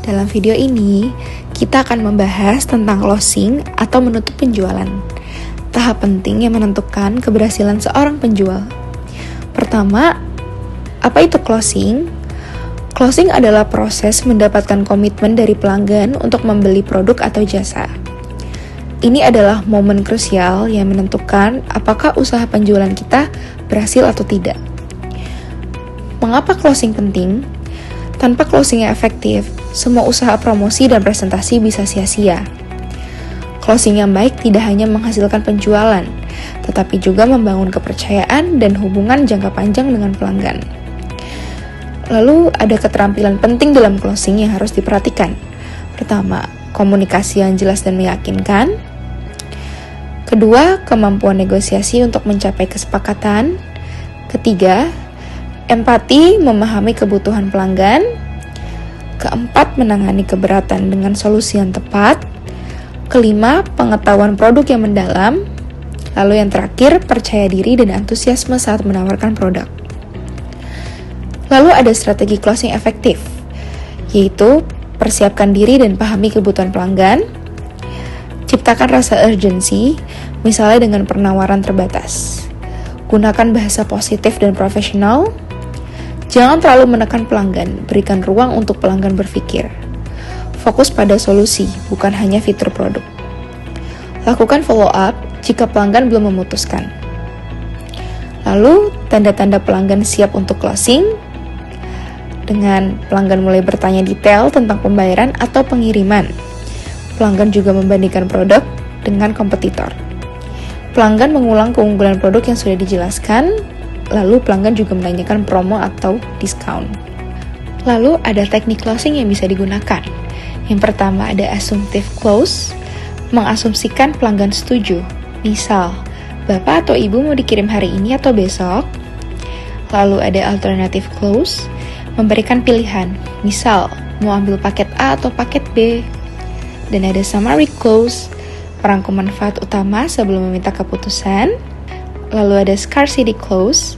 Dalam video ini, kita akan membahas tentang closing atau menutup penjualan. Tahap penting yang menentukan keberhasilan seorang penjual. Pertama, apa itu closing? Closing adalah proses mendapatkan komitmen dari pelanggan untuk membeli produk atau jasa. Ini adalah momen krusial yang menentukan apakah usaha penjualan kita berhasil atau tidak. Mengapa closing penting? Tanpa closing yang efektif, semua usaha promosi dan presentasi bisa sia-sia. Closing yang baik tidak hanya menghasilkan penjualan, tetapi juga membangun kepercayaan dan hubungan jangka panjang dengan pelanggan. Lalu, ada keterampilan penting dalam closing yang harus diperhatikan. Pertama, komunikasi yang jelas dan meyakinkan. Kedua, kemampuan negosiasi untuk mencapai kesepakatan. Ketiga, empati memahami kebutuhan pelanggan. Keempat, menangani keberatan dengan solusi yang tepat. Kelima, pengetahuan produk yang mendalam. Lalu yang terakhir, percaya diri dan antusiasme saat menawarkan produk. Lalu ada strategi closing efektif, yaitu persiapkan diri dan pahami kebutuhan pelanggan. Ciptakan rasa urgensi, misalnya dengan penawaran terbatas. Gunakan bahasa positif dan profesional. Jangan terlalu menekan pelanggan, berikan ruang untuk pelanggan berpikir. Fokus pada solusi, bukan hanya fitur produk. Lakukan follow up jika pelanggan belum memutuskan. Lalu, tanda-tanda pelanggan siap untuk closing, dengan pelanggan mulai bertanya detail tentang pembayaran atau pengiriman. Pelanggan juga membandingkan produk dengan kompetitor. Pelanggan mengulang keunggulan produk yang sudah dijelaskan, lalu pelanggan juga menanyakan promo atau diskon. Lalu ada teknik closing yang bisa digunakan. Yang pertama ada assumptive close, mengasumsikan pelanggan setuju. Misal, Bapak atau Ibu mau dikirim hari ini atau besok? Lalu ada alternative close, memberikan pilihan. Misal, mau ambil paket A atau paket B? Dan ada summary close, merangkum manfaat utama sebelum meminta keputusan. Lalu ada scarcity close,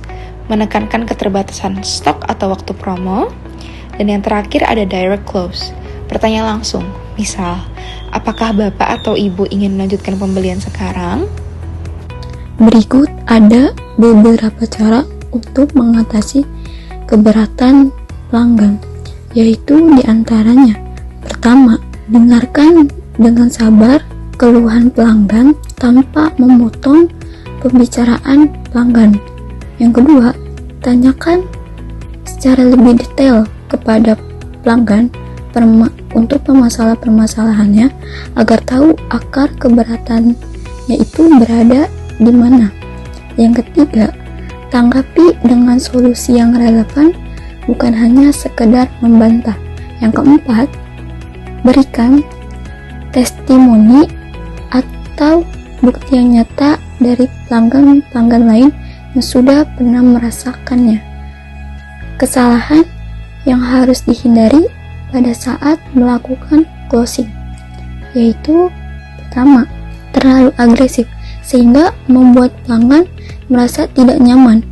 menekankan keterbatasan stok atau waktu promo. Dan yang terakhir ada direct close, bertanya langsung. Misal, apakah Bapak atau Ibu ingin melanjutkan pembelian sekarang? Berikut ada beberapa cara untuk mengatasi keberatan pelanggan, yaitu diantaranya: pertama, dengarkan dengan sabar keluhan pelanggan tanpa memotong pembicaraan pelanggan. Yang kedua, tanyakan secara lebih detail kepada pelanggan untuk permasalahan-permasalahannya agar tahu akar keberatannya itu berada di mana. Yang ketiga, tanggapi dengan solusi yang relevan, bukan hanya sekedar membantah. Yang keempat, berikan testimoni atau bukti yang nyata dari pelanggan lain yang sudah pernah merasakannya. Kesalahan yang harus dihindari pada saat melakukan closing, yaitu pertama, terlalu agresif sehingga membuat pelanggan merasa tidak nyaman.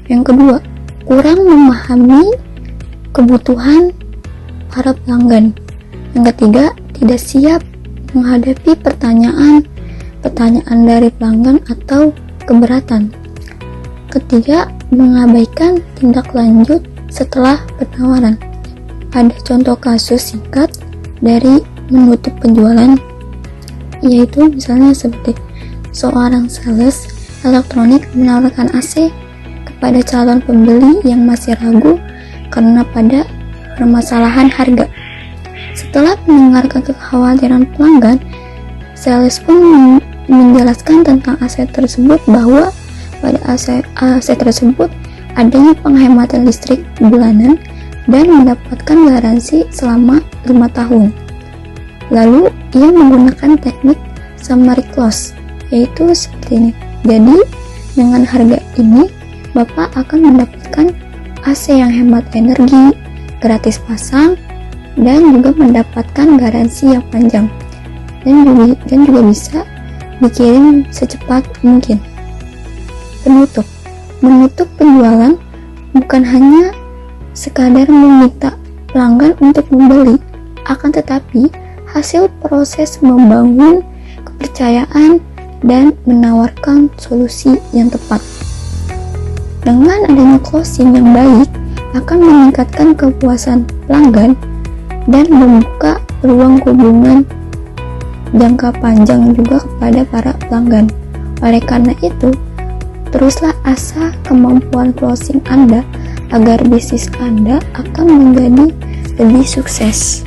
Yang kedua, kurang memahami kebutuhan para pelanggan. Yang ketiga, tidak siap menghadapi pertanyaan dari pelanggan atau keberatan. Ketiga, mengabaikan tindak lanjut setelah penawaran. Ada contoh kasus singkat dari menutup penjualan, yaitu misalnya seperti seorang sales elektronik menawarkan AC kepada calon pembeli yang masih ragu karena pada permasalahan harga. Setelah mendengarkan kekhawatiran pelanggan, sales pun menjelaskan tentang aset tersebut, bahwa pada aset tersebut adanya penghematan listrik bulanan dan mendapatkan garansi selama 5 tahun. Lalu ia menggunakan teknik summary close, yaitu seperti ini. Jadi dengan harga ini Bapak akan mendapatkan AC yang hemat energi, gratis pasang, dan juga mendapatkan garansi yang panjang, dan juga bisa dikirim secepat mungkin. Menutup penjualan bukan hanya sekadar meminta pelanggan untuk membeli, Akan tetapi, hasil proses membangun kepercayaan dan menawarkan solusi yang tepat. Dengan adanya closing yang baik, akan meningkatkan kepuasan pelanggan dan membuka peluang hubungan jangka panjang juga kepada para pelanggan. Oleh karena itu, teruslah asah kemampuan closing Anda agar bisnis Anda akan menjadi lebih sukses.